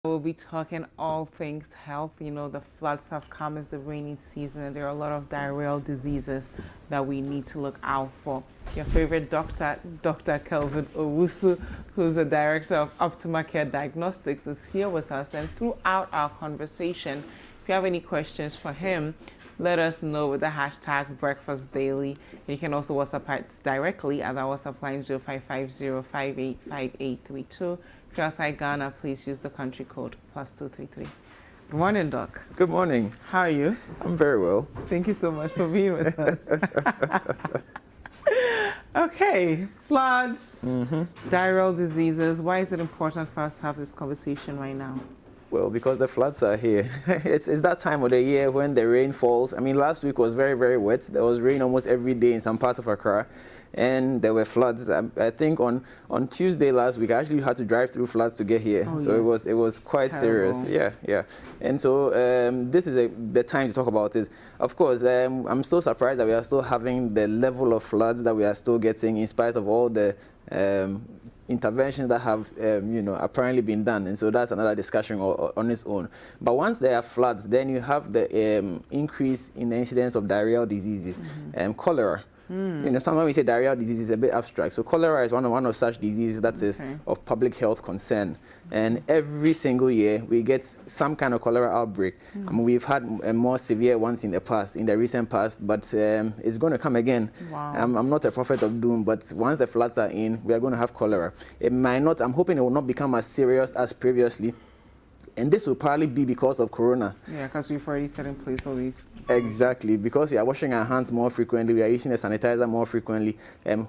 We'll be talking all things health. You know, the floods have come as the rainy season, and there are a lot of diarrheal diseases that we need to look out for. Your favorite doctor, Dr. Kelvin, who's the director of Optima Care Diagnostics, is here with us. And throughout our conversation, if you have any questions for him, let us know with the hashtag BreakfastDaily. You can also WhatsApp us directly at our WhatsApp line 0550585832. If you're outside Ghana, please use the country code +233. Good morning, Doc. Good morning. How are you? I'm very well. Thank you so much for being with us. Okay, floods, diarrheal diseases. Why is it important for us to have this conversation right now? Well, because the floods are here. It's that time of the year when the rain falls. I mean, last week was very, very wet. There was rain almost every day in some parts of Accra, and there were floods. I think on Tuesday last week, I actually had to drive through floods to get here. Oh, so yes. it was quite Terrible. serious. Yeah. And so this is the time to talk about it. Of course, I'm still surprised that we are still having the level of floods that we are still getting in spite of all the interventions that have, apparently been done. And so that's another discussion on its own. But once there are floods, then you have the increase in the incidence of diarrheal diseases, cholera. Sometimes we say diarrheal disease is a bit abstract. So cholera is one of such diseases that is of public health concern. And every single year we get some kind of cholera outbreak. I mean, we've had more severe ones in the recent past, but it's going to come again. Wow. I'm not a prophet of doom, but once the floods are in, we are going to have cholera. It might not, I'm hoping it will not become as serious as previously. And this will probably be because of corona. Yeah, because we've already set in place all these. Exactly, because we are washing our hands more frequently, we are using the sanitizer more frequently.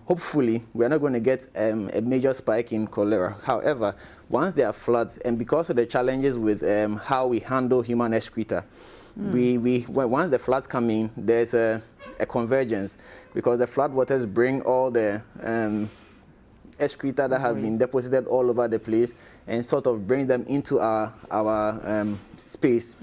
Hopefully, we are not going to get a major spike in cholera. However, once there are floods, and because of the challenges with how we handle human excreta, once the floods come in, there's a convergence, because the flood waters bring all the excreta that has been deposited all over the place and sort of bring them into our space,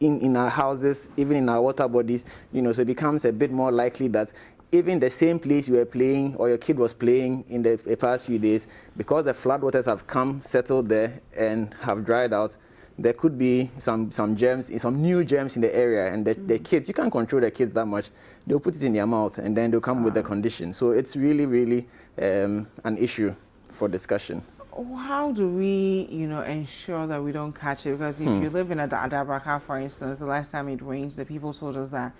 in our houses, even in our water bodies, so it becomes a bit more likely that even the same place you were playing or your kid was playing in the past few days, because the flood waters have come, settled there, and have dried out, there could be some germs, some new germs in the area, and the kids, you can't control the kids that much. They'll put it in their mouth, and then they'll come with the condition. So it's really, really an issue for discussion. How do we, ensure that we don't catch it? Because if you live in Adabraka, for instance, the last time it rained, the people told us that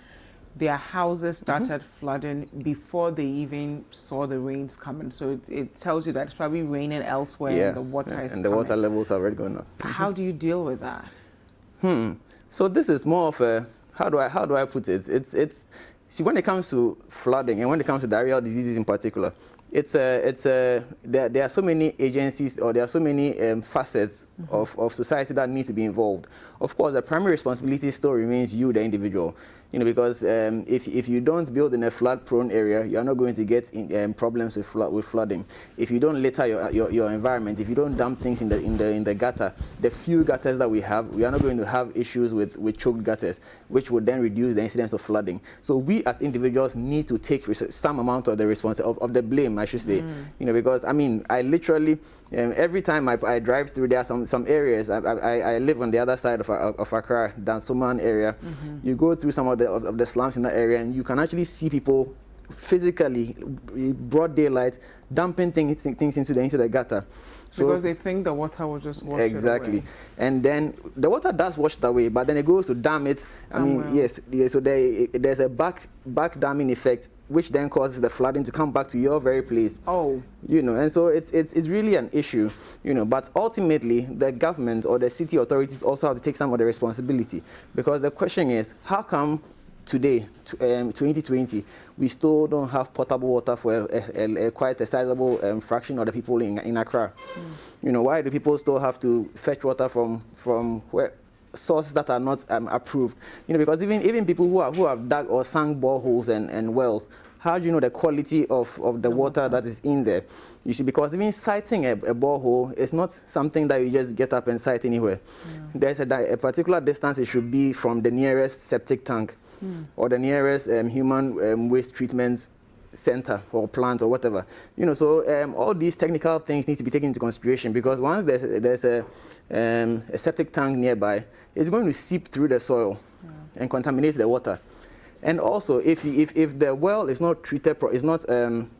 their houses started flooding before they even saw the rains coming. So it tells you that it's probably raining elsewhere and the water is and the water levels are already going up. How do you deal with that? So this is more of a, how do I put it? See, when it comes to flooding and when it comes to diarrheal diseases in particular, there are so many agencies, or there are so many facets of society that need to be involved. Of course, the primary responsibility still remains you, the individual. Because if you don't build in a flood-prone area, you are not going to get problems with flooding. If you don't litter your environment, if you don't dump things in the gutter, the few gutters that we are not going to have issues with choked gutters, which would then reduce the incidence of flooding. So we as individuals need to take some amount of the of the blame, I should say. Because I mean, I literally every time I drive through, there are some areas. I live on the other side of Accra, Dansoman area. You go through some of the slums in that area, and you can actually see people physically, broad daylight, dumping things into the gutter. So, because they think the water will just wash it away. And then the water does wash it away, but then it goes to dam it. Somewhere. I mean, yes, so there's a back damming effect, which then causes the flooding to come back to your very place. And so it's really an issue, but ultimately the government or the city authorities also have to take some of the responsibility, because the question is, how come today, 2020, we still don't have potable water for quite a sizable fraction of the people in Accra? Why do people still have to fetch water from where sources that are not approved? Because even people who have dug or sunk boreholes and wells, how do you know the quality of the water that is in there? You see, because even siting a borehole is not something that you just get up and site anywhere. There's a particular distance it should be from the nearest septic tank or the nearest human waste treatment center or plant or whatever. You know, so all these technical things need to be taken into consideration, because once there's a septic tank nearby, it's going to seep through the soil and contaminate the water. And also, if the well is not treated, is not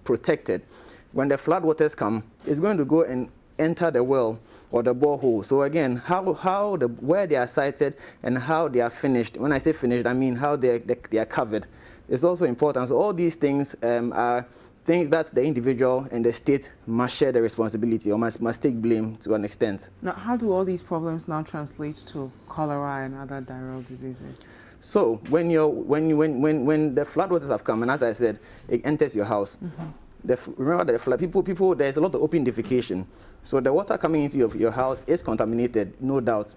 protected, when the flood waters come, it's going to go and enter the well or the borehole. So again, where they are sited and how they are finished. When I say finished, I mean how they are covered. It's also important. So all these things are things that the individual and the state must share the responsibility, or must take blame to an extent. Now, how do all these problems now translate to cholera and other diarrheal diseases? So when the flood waters have come, and as I said, it enters your house. Remember that the flood, people, there's a lot of open defecation. So the water coming into your house is contaminated, no doubt.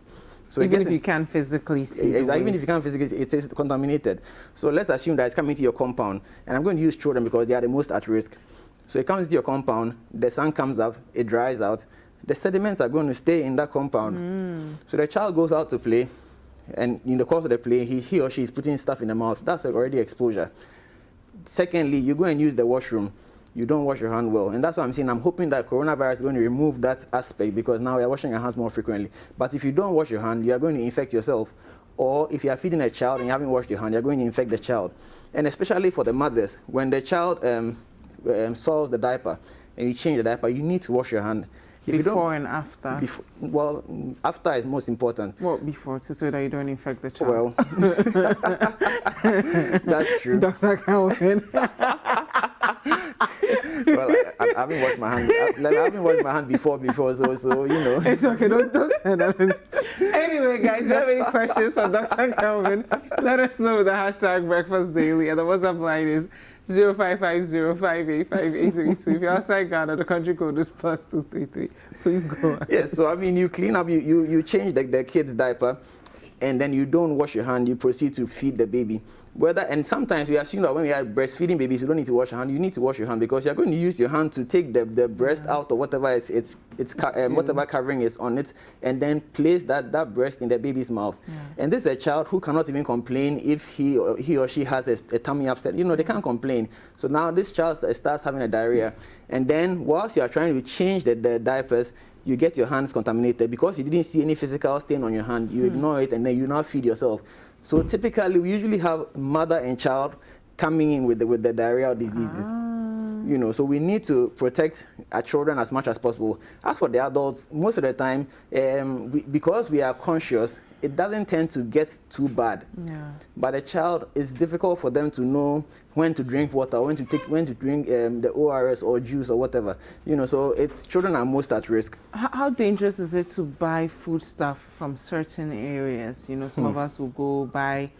So even if you can't physically see even if you can't physically see, it is contaminated. So let's assume that it's coming to your compound, and I'm going to use children because they are the most at risk. So it comes to your compound, the sun comes up, it dries out, the sediments are going to stay in that compound. So the child goes out to play, and in the course of the play, he or she is putting stuff in the mouth. That's already exposure. Secondly, you go and use the washroom. You don't wash your hand well. And that's what I'm saying. I'm hoping that coronavirus is going to remove that aspect, because now we are washing our hands more frequently. But if you don't wash your hand, you are going to infect yourself. Or if you are feeding a child and you haven't washed your hand, you're going to infect the child. And especially for the mothers, when the child soils the diaper and you change the diaper, you need to wash your hand. Before and after? Well, after is most important. Well, before, too, so that you don't infect the child. Well, that's true. Dr. Kelvin. Well, I haven't washed my hand. I haven't washed my hand before, so you know. It's okay, don't say that. Anyway, guys, if you have any questions for Dr. Kelvin, let us know with the hashtag Breakfast Daily, and the WhatsApp line is 0550585832. If you're outside Ghana, the country code is +233. Please go on. Yes, so I mean, you clean up, you change the kid's diaper, and then you don't wash your hand, you proceed to feed the baby. And sometimes we assume that when we are breastfeeding babies, you don't need to wash your hand. You need to wash your hand, because you're going to use your hand to take the breast out, or whatever whatever covering is on it, and then place that breast in the baby's mouth. And this is a child who cannot even complain if he or she has a tummy upset. You know, they can't complain. So now this child starts having a diarrhea, and then whilst you are trying to change the diapers, you get your hands contaminated because you didn't see any physical stain on your hand. You ignore it, and then you now feed yourself. So typically, we usually have mother and child coming in with the diarrheal diseases. You know, so we need to protect our children as much as possible. As for the adults, most of the time, because we are conscious, it doesn't tend to get too bad. But a child, it's difficult for them to know when to drink water, when to drink the ORS or juice or whatever. You know, so children are most at risk. How dangerous is it to buy food stuff from certain areas? You know, some of us will go buy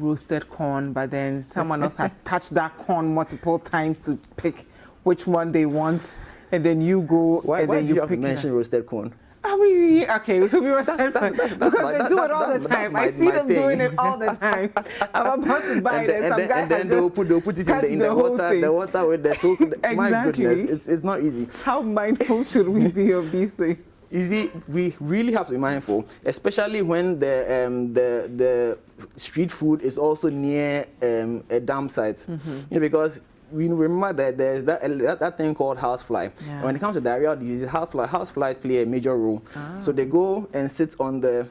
roasted corn, but then someone else has touched that corn multiple times to pick which one they want, and then you go why then you pick mention roasted corn? I mean, okay, we could be roasted because they do it all the time. I see them doing it all the time. I'm about to buy it, and some guy has they'll put it in the water with the soak. Exactly. My goodness, it's not easy. How mindful should we be of these things? You see, we really have to be mindful, especially when the street food is also near a dam site. You know, because we remember that there's that thing called housefly. And when it comes to diarrheal disease, houseflies play a major role. So they go and sit on the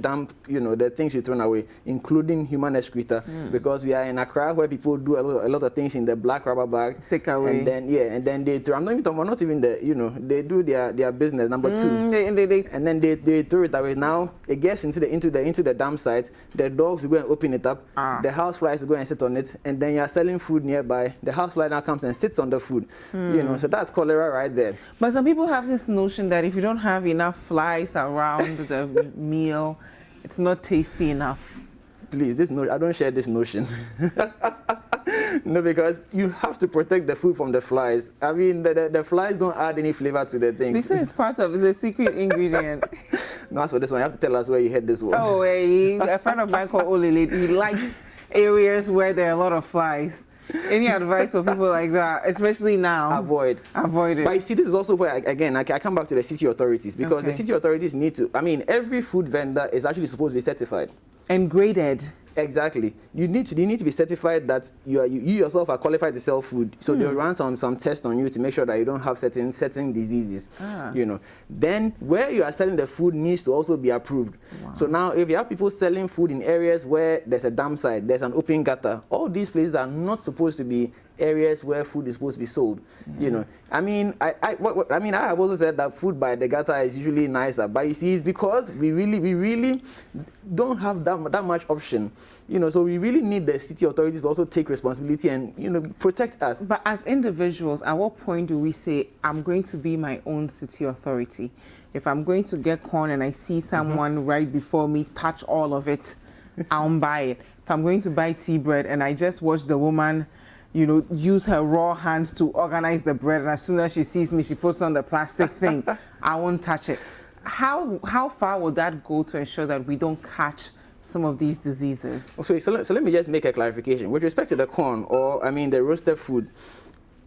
dump, you know, the things you throw away, including human excreta, because we are in Accra where people do a lot of things in the black rubber bag. Take away. And then they throw. I'm not even talking about, not even you know, they do their business. Number two. And then they throw it away. Now it gets into the dump site. The dogs will go and open it up. The houseflies will go and sit on it, and then you are selling food nearby. The housefly now comes and sits on the food. You know, so that's cholera right there. But some people have this notion that if you don't have enough flies around the meal, it's not tasty enough. Please, I don't share this notion. No, because you have to protect the food from the flies. I mean, the flies don't add any flavor to the thing. They say it's a secret ingredient. No, as for this one, you have to tell us where you had this one. Oh, a friend of mine called Olele, he likes areas where there are a lot of flies. Any advice for people like that, especially now? Avoid it. But you see, this is also where, again, I come back to the city authorities, because the city authorities need to, I mean, every food vendor is actually supposed to be certified. And graded. Exactly. You need to be certified that you yourself are qualified to sell food. So they'll run some tests on you to make sure that you don't have certain diseases. You know. Then where you are selling the food needs to also be approved. Wow. So now if you have people selling food in areas where there's a dam site, there's an open gutter, all these places are not supposed to be areas where food is supposed to be sold. You know. I mean, I have also said that food by the gutter is usually nicer, but you see, it's because we really don't have that much option. You know, so we really need the city authorities to also take responsibility and, you know, protect us. But as individuals, at what point do we say, I'm going to be my own city authority? If I'm going to get corn and I see someone right before me touch all of it, I'll buy it. If I'm going to buy tea bread and I just watch the woman, you know, use her raw hands to organize the bread, and as soon as she sees me, she puts on the plastic thing, I won't touch it. How far will that go to ensure that we don't catch some of these diseases? Okay, so let me just make a clarification. With respect to the corn, or I mean the roasted food,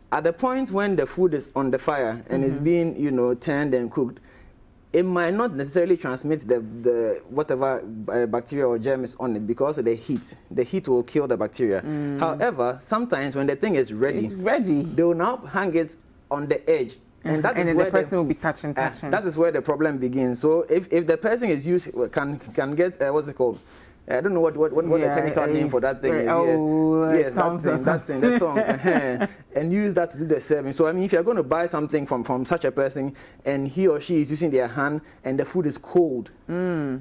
at the point when the food is on the fire and is being, you know, turned and cooked, it might not necessarily transmit the whatever bacteria or germ is on it because of the heat. The heat will kill the bacteria. However, sometimes when the thing is ready, they will now hang it on the edge. And that is where the person will be touching. That is where the problem begins. So if the person is used can get what's it called? I don't know what the technical name for that thing is. Yes, that's in the tongues. And use that to do the serving. So I mean, if you're going to buy something from such a person and he or she is using their hand and the food is cold. But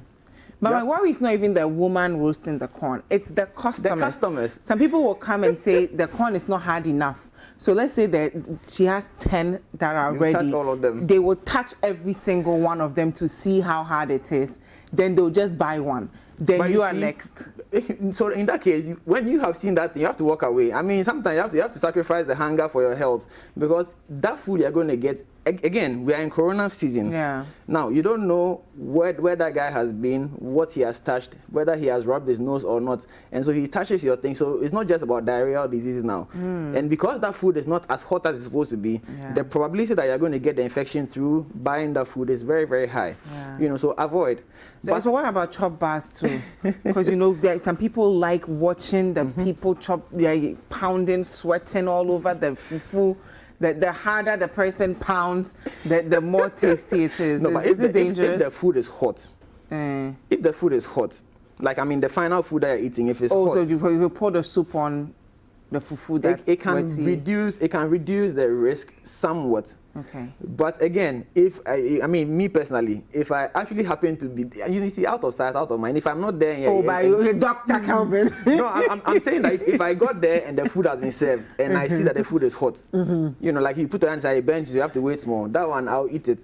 my worry is not even the woman roasting the corn. It's the customers. The customers. Some people will come and say the corn is not hard enough. So let's say that she has 10 that are ready. Touch all of them. They will touch every single one of them to see how hard it is. Then they'll just buy one. Then but you are next. So in that case, when you have seen that, you have to walk away. I mean, sometimes you have to sacrifice the hunger for your health, because that food you're going to get, again, we are in corona season. Yeah. Now, you don't know where that guy has been, what he has touched, whether he has rubbed his nose or not. And so he touches your thing. So it's not just about diarrheal diseases now. And because that food is not as hot as it's supposed to be, the probability that you're going to get the infection through buying that food is very, very high. You know, so avoid. So what about chop bars too? Because you know, some people like watching the people chop, pounding, sweating all over the fufu. The harder the person pounds, the more tasty it is. No, but is it dangerous? If the food is hot, if the food is hot, like I mean the final food that you're eating, if it's hot. Also, you pour the soup on the fufu, that's it can reduce the risk somewhat. Okay. But again, if I mean me personally, if I actually happen to be, you see, out of sight, out of mind, if I'm not there, by Dr. Kelvin. No, I'm saying that if I got there and the food has been served and I see that the food is hot, you know, like you put it inside a bench, you have to wait small. That one, I'll eat it.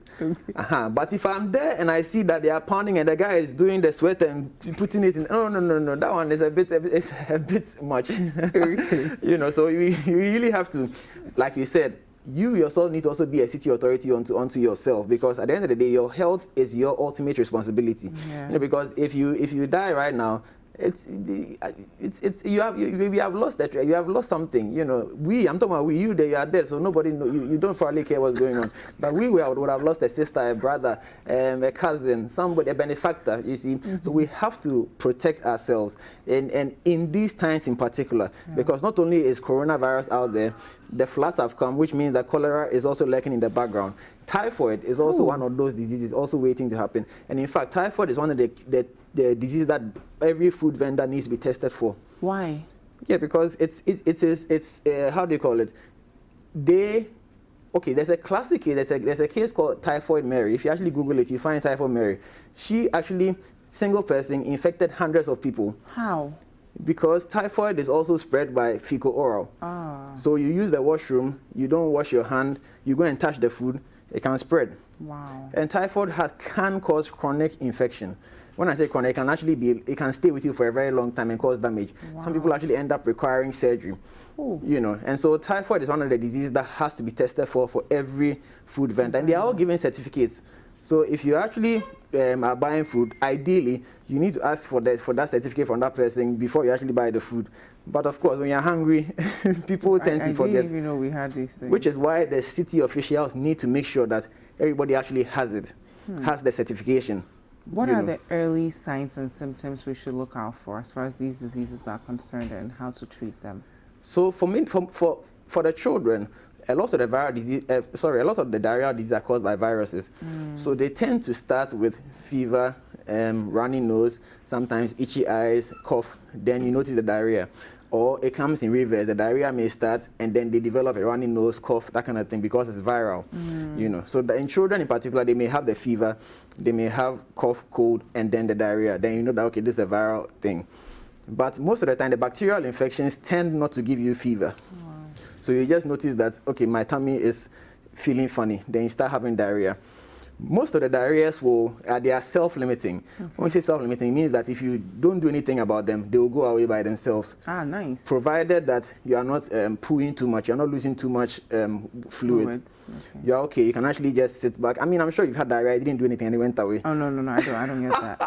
But if I'm there and I see that they are pounding and the guy is doing the sweat and putting it in, no, that one is a bit much. You know, so you really have to, like you said, you yourself need to also be a city authority onto yourself, because at the end of the day, your health is your ultimate responsibility. You know, because if you die right now, you have lost that. You have lost something. You know, I'm talking about you are dead, so nobody know. You don't probably care what's going on. But we would have lost a sister, a brother, a cousin, somebody, a benefactor. You see, so we have to protect ourselves, and in these times in particular, because not only is coronavirus out there, the floods have come, which means that cholera is also lurking in the background. Typhoid is also one of those diseases also waiting to happen. And in fact, typhoid is one of the disease that every food vendor needs to be tested for. Why? Yeah, because it's how do you call it? There's a classic case. There's a case called Typhoid Mary. If you actually Google it, you find Typhoid Mary. She actually, single person, infected hundreds of people. How? Because typhoid is also spread by fecal-oral. So you use the washroom, you don't wash your hand, you go and touch the food, it can spread. Wow. And typhoid can cause chronic infection. When I say chronic, it can stay with you for a very long time and cause damage. Wow. Some people actually end up requiring surgery. You know, and so typhoid is one of the diseases that has to be tested for every food vendor, and they are all given certificates. So if you actually are buying food, ideally you need to ask for that certificate from that person before you actually buy the food. But of course, when you're hungry, people tend to forget. Didn't even know we had these things. Which is why the city officials need to make sure that everybody actually has it, has the certification. What are the early signs and symptoms we should look out for as far as these diseases are concerned and how to treat them? So for the children, a lot of the diarrheal diseases are caused by viruses. So they tend to start with fever, runny nose, sometimes itchy eyes, cough. Then you notice the diarrhea. Or it comes in reverse. The diarrhea may start and then they develop a runny nose, cough, that kind of thing, because it's viral. So in children in particular, they may have the fever, they may have cough, cold, and then the diarrhea. Then you know that, okay, this is a viral thing. But most of the time, the bacterial infections tend not to give you fever. So you just notice that, okay, my tummy is feeling funny. Then you start having diarrhea. Most of the diarrheas they are self-limiting. When we say self-limiting, it means that if you don't do anything about them, they will go away by themselves. Nice. Provided that you are not pooing too much, you're not losing too much fluid. You're okay. You can actually just sit back. I mean, I'm sure you've had diarrhea, you didn't do anything and it went away. Oh, no, I don't get that.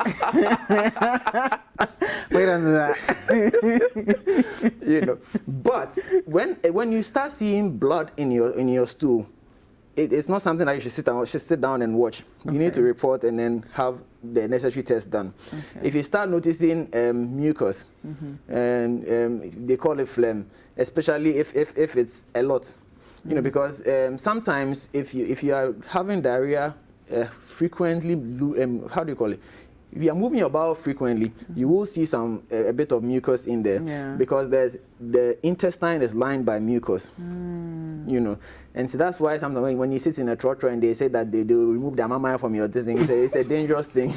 Wait on that. But when you start seeing blood in your stool, it's not something that you should sit down and watch. You need to report and then have the necessary tests done. If you start noticing mucus, and they call it phlegm, especially if it's a lot, because sometimes if you are having diarrhea frequently, how do you call it? If you are moving your bowel frequently, you will see a bit of mucus in there, because the intestine is lined by mucus. And so that's why sometimes when you sit in a trotro and they say that they will remove the amamai from your thing, it's a dangerous thing.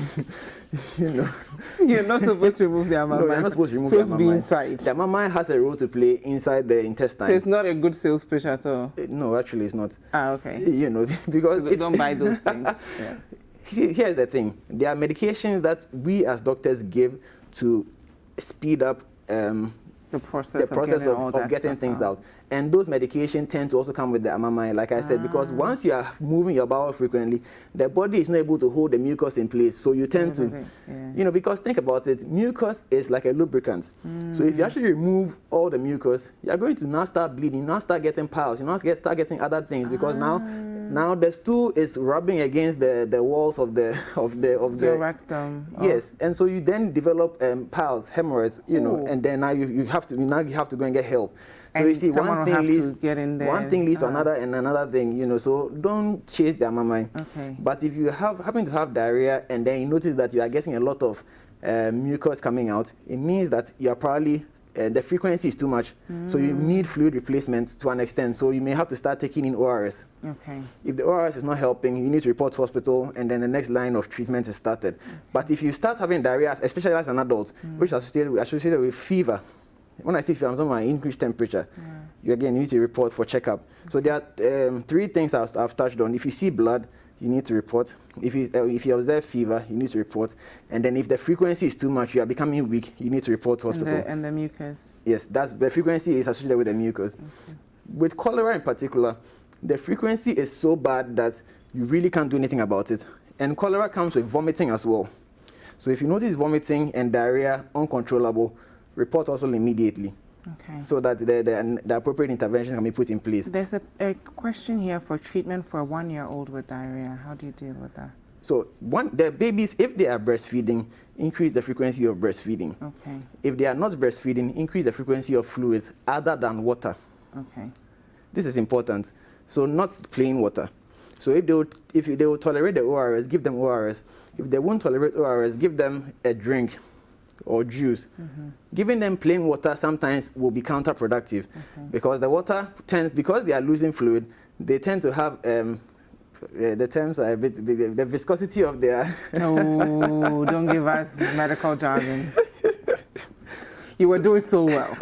You're not supposed to remove the amamai. No, you're not supposed to remove the amamai. It's supposed to be inside. The amamai has a role to play inside the intestine. So it's not a good sales pitch at all? No, actually it's not. Okay. Because you don't buy those things. See, here's the thing. There are medications that we as doctors give to speed up the process of getting things out. And those medications tend to also come with the amamai, like I said, because once you are moving your bowel frequently, the body is not able to hold the mucus in place. So you tend to, because think about it, mucus is like a lubricant. So if you actually remove all the mucus, you're going to now start bleeding, now start getting piles, you now start getting other things, because now the stool is rubbing against the walls of the rectum. Yes, and so you then develop piles, hemorrhoids, and then now you have to go and get help. So and you see, one thing leads to another and another thing, so don't chase the amamai. But if you happen to have diarrhea and then you notice that you are getting a lot of mucus coming out, it means that you are probably the frequency is too much, so you need fluid replacement to an extent. So you may have to start taking in ORS. If the ORS is not helping, you need to report to hospital, and then the next line of treatment is started. But if you start having diarrhea, especially as an adult, which is associated with fever, when I say fever, I'm talking about increased temperature. You need to report for checkup. So there are 3 things I've touched on. If you see blood, you need to report. If you observe fever, you need to report. And then if the frequency is too much, you are becoming weak, you need to report to hospital. And the mucus? Yes, the frequency is associated with the mucus. With cholera in particular, the frequency is so bad that you really can't do anything about it. And cholera comes with vomiting as well. So if you notice vomiting and diarrhea uncontrollable, report hospital immediately. So that the appropriate interventions can be put in place. There's a question here for treatment for a 1-year-old with diarrhea. How do you deal with that? So the babies, if they are breastfeeding, increase the frequency of breastfeeding. If they are not breastfeeding, increase the frequency of fluids other than water. This is important. So not plain water. So if they will tolerate the ORS, give them ORS. If they won't tolerate ORS, give them a drink or juice. Giving them plain water sometimes will be counterproductive, because the water because they are losing fluid, they tend to have the terms are a bit the viscosity of their no, don't give us medical jargon. You were doing so well.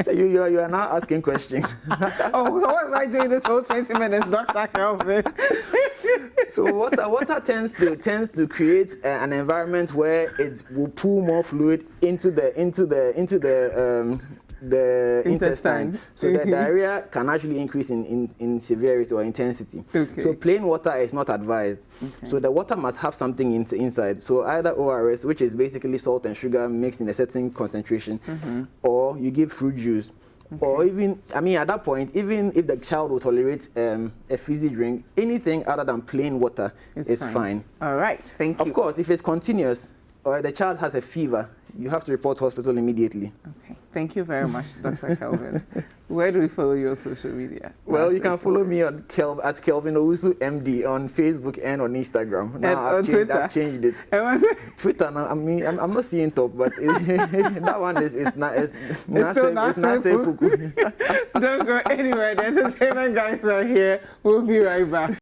So you are now asking questions. Oh, what am I doing this whole 20 minutes, Dr. Kelvin? So water tends to create an environment where it will pull more fluid into the intestine. So the diarrhea can actually increase in severity or intensity. So plain water is not advised. So the water must have something inside. So either ORS, which is basically salt and sugar mixed in a certain concentration, or you give fruit juice, Or even, I mean, at that point, even if the child will tolerate a fizzy drink, anything other than plain water is fine. All right, thank you. Of course, if it's continuous or the child has a fever, you have to report to hospital immediately. Okay, thank you very much, Dr. Kelvin. Where do we follow you on social media? Well, you can follow me on at Kelvin Owusu MD on Facebook and on Instagram. Now on Twitter. I've changed it. Twitter. Now, I mean, I'm not seeing top, but that one is not. It's not safe. Don't go anywhere. The entertainment guys are here. We'll be right back.